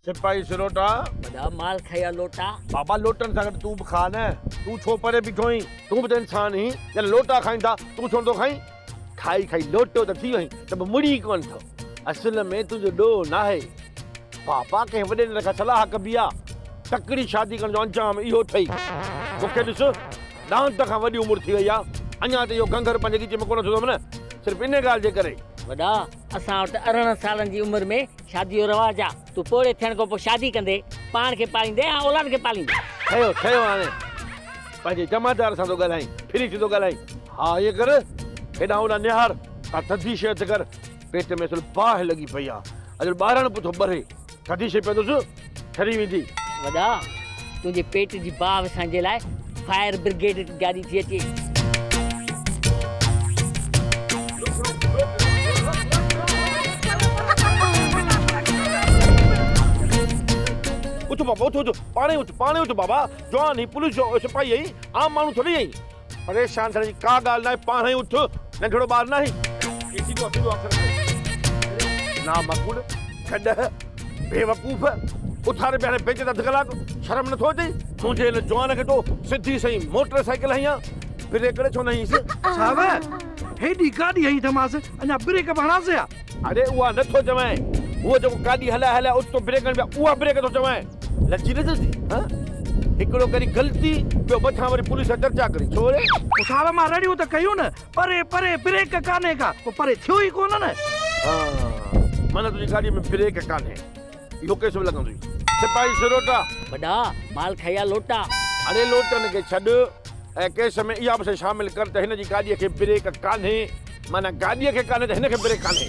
सिपाही सिरोटा वॾा माल खया लोटा। बाबा लोटन सां गॾु तूं बि खा न। तू छो परे बीठो आहीं? तूं बि त इंसान ही। या लोटा खाईंदा तूं छो नथो खाईं? खाई खाई लोटो त थी वहीं त बि मुड़ी कोन थो। असल में तुंहिंजो ॾोह न आहे। बाबा कंहिं वॾे न खां सलाह कबी आहे। तकड़ी शादी करण जो अंजाम इहो अथई। मूंखे ॾिस ॾांत खां वॾी उमिरि थी वई आहे। अञा त इहो घंघर पंहिंजे खीचे में कोन थो न। सिर्फ़ु इन ॻाल्हि जे करे। वॾा असां वटि 18 सालनि जी उमिरि में शादी जो रवाज आहे। तूं पोड़े थियण खां पोइ शादी कंदे पाण खे पालींदे ऐं औलाद खे पालींदे। ठहियो ठहियो हाणे पंहिंजे जमादार सां थो ॻाल्हाईं। फिरी थी थो ॻाल्हाईं। हा इहे कर हेॾां होॾां निहार का थधी शइ त कर। पेट में असल बाहि लॻी पई आहे। अॼु ॿारनि पुठो ॿरे थधी शइ पीअंदुसि ठरी वेंदी। वॾा तुंहिंजे पेट जी बाहि विसण जे लाइ फायर ब्रिगेड गाॾी थी अचे। उठ बाबा उठ उठ पाणे उठ बाबा। जवान ही पुलिस जो सिपाही आई आम माण्हू थोड़ी आई। परेशान थियण जी का ॻाल्हि न आहे। पाणे ई उठ नंढड़ो ॿार न आहे। ना मक़बूल खॾ बेवकूफ़ उथारे पिया बेच अधु कलाक। शर्म नथो अचे? तुंहिंजे हिन जवान खे तो सिधी सही मोटरसाइकिल हई आहे। ब्रेक करे छो न हईंसि? साहब हेॾी गाॾी हई थमास अञा ब्रेक बि हणांसि या? अरे उहा नथो चवां। उहो जेको गाॾी हलाए उतो ब्रेक पिया उहा ब्रेक थो चवां। लची न थी हिकिड़ो करी ग़लती ॿियो मथां वरी पुलिस चर्चा करी छो रे? साहब मां रेडियो त कयूं न परे परे ब्रेक कान्हे का पोइ परे थियो ई कोन न। माना तुंहिंजी गाॾीअ में ब्रेक कान्हे इहो केस बि लॻंदुई। सिपाही सिरोटा वॾा माल खया लोटा। अरे लोटनि खे छॾ ऐं केस में इहा बि शामिल कर त हिन जी गाॾीअ खे ब्रेक कान्हे। माना गाॾीअ खे कान्हे त हिन खे ब्रेक कान्हे।